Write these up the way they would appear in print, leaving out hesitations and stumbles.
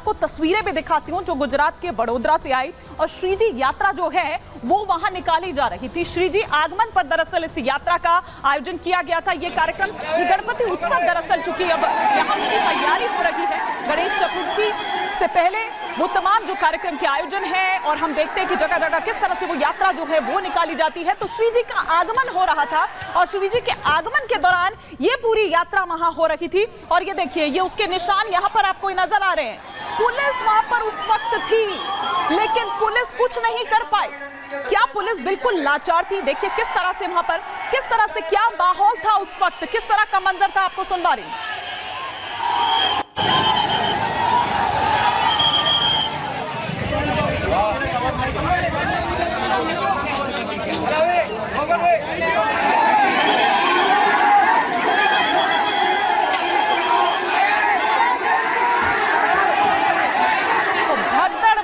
आपको तस्वीरें भी दिखाती हूँ जो गुजरात के वडोदरा से आई। और श्रीजी यात्रा जो है वो वहां निकाली जा रही थी। श्रीजी आगमन पर दरअसल इस यात्रा का आयोजन किया गया था। ये कार्यक्रम, ये गणपति उत्सव दरअसल चूंकि अब यहाँ की तैयारी हो रही है गणेश चतुर्थी से पहले, वो तमाम जो कार्यक्रम के आयोजन है और हम देखते हैं कि जगह जगह किस तरह से वो यात्रा जो है वो निकाली जाती है। तो श्री जी का आगमन हो रहा था और श्री जी के आगमन के दौरान ये पूरी यात्रा वहां हो रही थी। और ये देखिए, ये उसके निशान यहाँ पर आपको नजर आ रहे हैं। पुलिस वहां पर उस वक्त थी लेकिन पुलिस कुछ नहीं कर पाई। क्या पुलिस बिल्कुल लाचार थी? देखिए किस तरह से वहां पर, किस तरह से क्या माहौल था उस वक्त, किस तरह का मंजर था, आपको सुनवा रही हूं।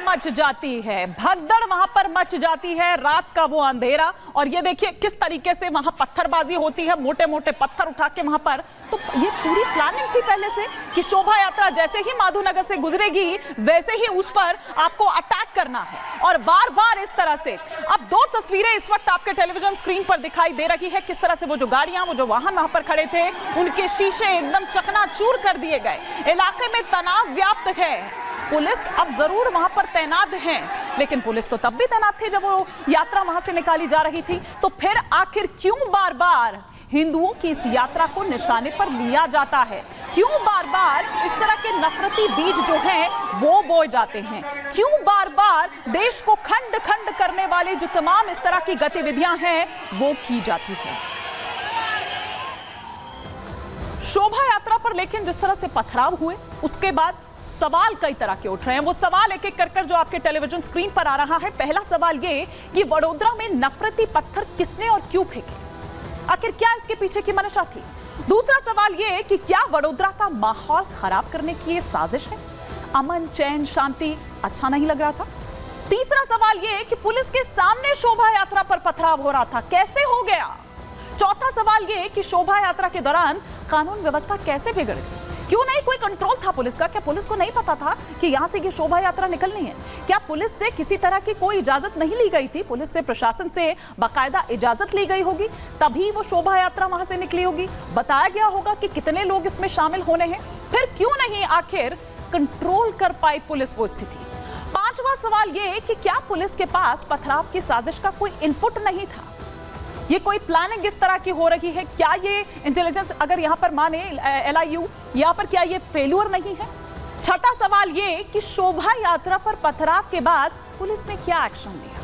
मच जाती है, भगदड़ वहां पर मच जाती है, रात का वो अंधेरा। और ये देखिए किस तरीके से वहां पत्थरबाजी होती है, मोटे मोटे पत्थर उठा के वहां पर। तो ये पूरी प्लानिंग थी पहले से कि शोभा यात्रा जैसे ही माधवनगर से गुजरेगी वैसे ही उस पर आपको अटैक करना है। और बार बार इस तरह से अब दो तस्वीरें इस वक्त आपके टेलीविजन स्क्रीन पर दिखाई दे रही है, किस तरह से वो जो गाड़ियां, वो जो वाहन वहां पर खड़े थे, उनके शीशे एकदम चकनाचूर कर दिए गए। इलाके में तनाव व्याप्त है। पुलिस अब जरूर वहां पर तैनात है, लेकिन पुलिस तो तब भी तैनात थी जब वो यात्रा वहां से निकाली जा रही थी। तो फिर आखिर क्यों बार बार हिंदुओं की इस यात्रा को निशाने पर लिया जाता है? क्यों बार बार इस तरह के नफरती बीज जो हैं वो बोए जाते हैं? क्यों बार बार देश को खंड खंड करने वाले जो तमाम इस तरह की गतिविधियां हैं वो की जाती है? शोभा यात्रा पर लेकिन जिस तरह से पथराव हुए उसके बाद सवाल कई तरह के उठ रहे हैं। वो सवाल एक एक कर जो आपके टेलीविजन स्क्रीन पर आ रहा है। पहला सवाल ये कि वडोदरा में नफरती पत्थर किसने और क्यों फेंके? आखिर क्या इसके पीछे की मंशा थी? दूसरा सवाल ये कि क्या वडोदरा का माहौल खराब करने की ये साजिश है? अमन, चैन, शांति अच्छा नहीं लग रहा था? तीसरा सवाल ये कि पुलिस के सामने शोभा यात्रा पर पथराव हो रहा था, कैसे हो गया? चौथा सवाल ये कि शोभा यात्रा के दौरान कानून व्यवस्था कैसे बिगड़ गई? क्यों नहीं कोई कंट्रोल था पुलिस का? क्या पुलिस को नहीं पता था कि यहां से ये शोभा यात्रा निकलनी है? क्या पुलिस से किसी तरह की कोई इजाजत नहीं ली गई थी? पुलिस से, प्रशासन से बाकायदा इजाजत ली गई होगी तभी वो शोभा यात्रा वहां से निकली होगी। बताया गया होगा कि कितने लोग इसमें शामिल होने हैं। फिर क्यों नहीं आखिर कंट्रोल कर पाई पुलिस वो स्थिति? पांचवा सवाल ये कि क्या पुलिस के पास पथराव की साजिश का कोई इनपुट नहीं था? ये कोई प्लानिंग इस तरह की हो रही है? क्या ये इंटेलिजेंस, अगर यहाँ पर माने LIU, यहाँ पर क्या ये फेल्यूर नहीं है? छठा सवाल ये कि शोभा यात्रा पर पथराव के बाद पुलिस ने क्या एक्शन लिया?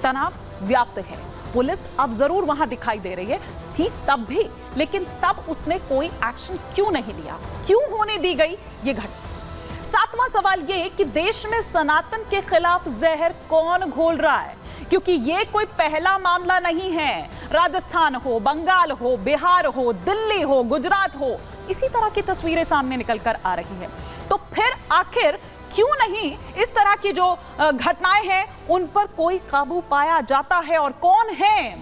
तनाव व्याप्त है। पुलिस अब जरूर वहां दिखाई दे रही है, ठीक तब भी, लेकिन तब उसने कोई एक्शन क्यों नहीं लिया? क्यों होने दी गई ये घटना? सातवां सवाल ये कि देश में सनातन के खिलाफ जहर कौन घोल रहा है? क्योंकि ये कोई पहला मामला नहीं है। राजस्थान हो, बंगाल हो, बिहार हो, दिल्ली हो, गुजरात हो, इसी तरह की तस्वीरें सामने निकल कर आ रही है। तो फिर आखिर क्यों नहीं इस तरह की जो घटनाएं हैं उन पर कोई काबू पाया जाता है? और कौन है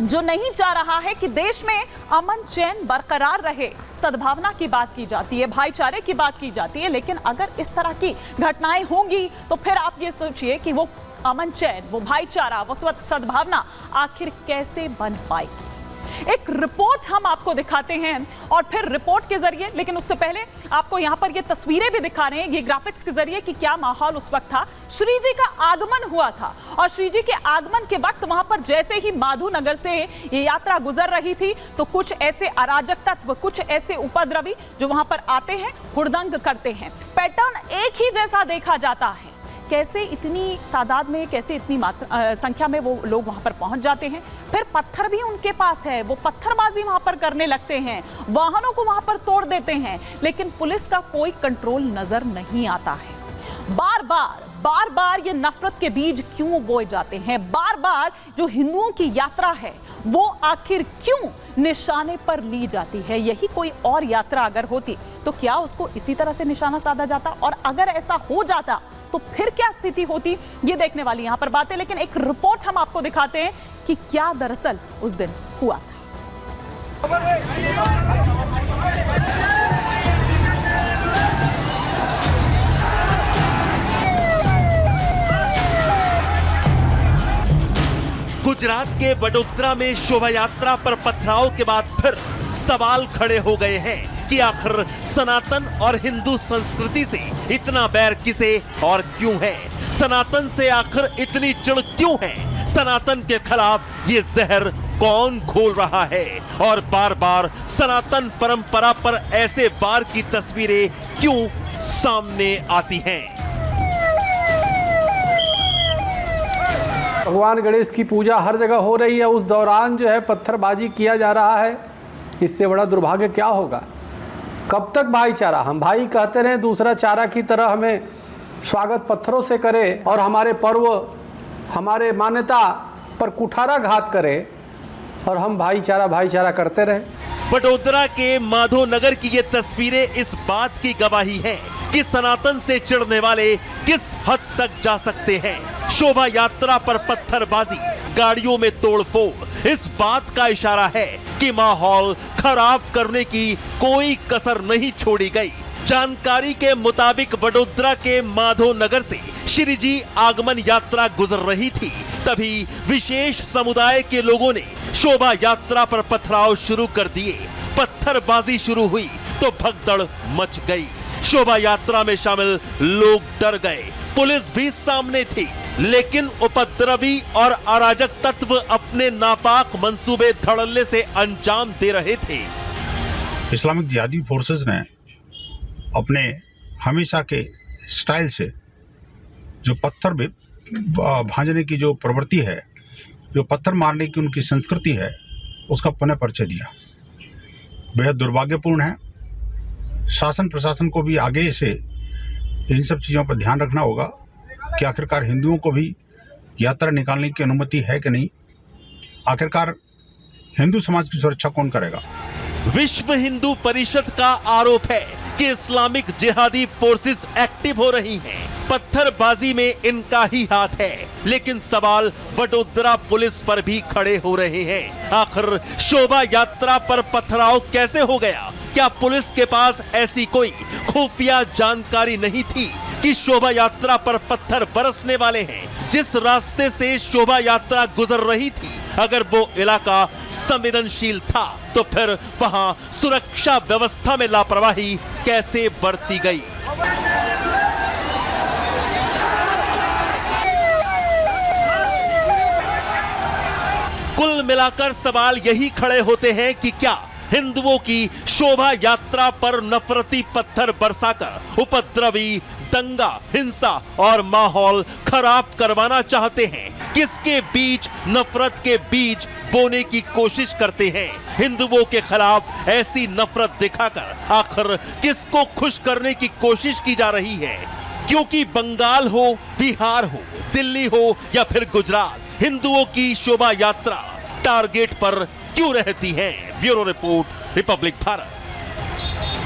जो नहीं चाह रहा है कि देश में अमन चैन बरकरार रहे? सद्भावना की बात की जाती है, भाईचारे की बात की जाती है, लेकिन अगर इस तरह की घटनाएं होंगी तो फिर आप ये सोचिए कि वो अमन चैन, वो भाईचारा, वो सद्भावना आखिर कैसे बन पाएगी? एक रिपोर्ट हम आपको दिखाते हैं और फिर रिपोर्ट के जरिए, लेकिन उससे पहले आपको यहाँ पर ये तस्वीरें भी दिखा रहे हैं, ये ग्राफिक्स के जरिए कि क्या माहौल उस वक्त था। श्री जी का आगमन हुआ था और श्री जी के आगमन के वक्त वहां पर जैसे ही माधवनगर से ये यात्रा गुजर रही थी तो कुछ ऐसे अराजक तत्व, कुछ ऐसे उपद्रवी जो वहां पर आते हैं, हुड़दंग करते हैं। पैटर्न एक ही जैसा देखा जाता है। कैसे इतनी तादाद में, कैसे इतनी संख्या में वो लोग वहां पर पहुंच जाते हैं। फिर पत्थर भी उनके पास है, वो पत्थरबाजी वहां पर करने लगते हैं, वाहनों को वहां पर तोड़ देते हैं, लेकिन पुलिस का कोई कंट्रोल नजर नहीं आता है। बार बार ये नफरत के बीज क्यों बोए जाते हैं? बार बार जो हिंदुओं की यात्रा है वो आखिर क्यों निशाने पर ली जाती है? यही कोई और यात्रा अगर होती तो क्या उसको इसी तरह से निशाना साधा जाता? और अगर ऐसा हो जाता तो फिर क्या स्थिति होती? ये देखने वाली यहां पर बात है, लेकिन एक रिपोर्ट हम आपको दिखाते हैं कि क्या दरअसल उस दिन हुआ था। गुजरात के वडोदरा में शोभा यात्रा पर पथराव के बाद फिर सवाल खड़े हो गए हैं कि आखिर सनातन और हिंदू संस्कृति से इतना बैर किसे और क्यों है? सनातन से आखिर इतनी चिढ़ क्यों है? सनातन के खिलाफ ये जहर कौन घोल रहा है? और बार बार सनातन परंपरा पर ऐसे वार की तस्वीरें क्यों सामने आती हैं? भगवान गणेश की पूजा हर जगह हो रही है, उस दौरान जो है पत्थरबाजी किया जा रहा है। इससे बड़ा दुर्भाग्य क्या होगा? कब तक भाईचारा? हम भाई कहते रहे, दूसरा चारा की तरह हमें स्वागत पत्थरों से करे और हमारे पर्व, हमारे मान्यता पर कुठारा घात करे और हम भाईचारा करते रहे। वडोदरा के माधो नगर की ये तस्वीरें इस बात की गवाही है कि सनातन से चिढ़ने वाले किस हद तक जा सकते हैं। शोभा यात्रा पर पत्थरबाजी, गाड़ियों में तोड़फोड़ इस बात का इशारा है कि माहौल खराब करने की कोई कसर नहीं छोड़ी गई। जानकारी के मुताबिक वडोदरा के माधो नगर से श्री जी आगमन यात्रा गुजर रही थी, तभी विशेष समुदाय के लोगों ने शोभा यात्रा पर पथराव शुरू कर दिए। पत्थरबाजी शुरू हुई तो भगदड़ मच गई। शोभा यात्रा में शामिल लोग डर गए, पुलिस भी सामने थी, लेकिन उपद्रवी और अराजक तत्व अपने नापाक मंसूबे धड़ल्ले से अंजाम दे रहे थे। इस्लामिक जिहादी फोर्सेस ने अपने हमेशा के स्टाइल से जो पत्थर भांजने की जो प्रवृत्ति है, जो पत्थर मारने की उनकी संस्कृति है, उसका पुनः परिचय दिया। बेहद दुर्भाग्यपूर्ण है। शासन प्रशासन को भी आगे से इन सब चीज़ों पर ध्यान रखना होगा कि आखिरकार हिंदुओं को भी यात्रा निकालने की अनुमति है कि नहीं। आखिरकार हिंदू समाज की सुरक्षा कौन करेगा? विश्व हिंदू परिषद का आरोप है कि इस्लामिक जिहादी फोर्सेस एक्टिव हो रही हैं। पत्थरबाजी में इनका ही हाथ है, लेकिन सवाल वडोदरा पुलिस पर भी खड़े हो रहे हैं। आखिर शोभा यात्रा पर पथराव कैसे हो गया? क्या पुलिस के पास ऐसी कोई खुफिया जानकारी नहीं थी कि शोभा यात्रा पर पत्थर बरसने वाले हैं? जिस रास्ते से शोभा यात्रा गुजर रही थी, अगर वो इलाका संवेदनशील था तो फिर वहां सुरक्षा व्यवस्था में लापरवाही कैसे बरती गई? कुल मिलाकर सवाल यही खड़े होते हैं कि क्या हिंदुओं की शोभा यात्रा पर नफरती पत्थर बरसाकर उपद्रवी, दंगा, हिंसा और माहौल खराब करवाना चाहते हैं? किसके बीच नफरत के बीज बोने की कोशिश करते हैं? हिंदुओं के खिलाफ ऐसी नफरत दिखाकर आखिर किसको खुश करने की कोशिश की जा रही है? क्योंकि बंगाल हो, बिहार हो, दिल्ली हो या फिर गुजरात, हिंदुओं की शोभा यात्रा टारगेट पर क्यों रहती है? Bureau report, Republic Bharat.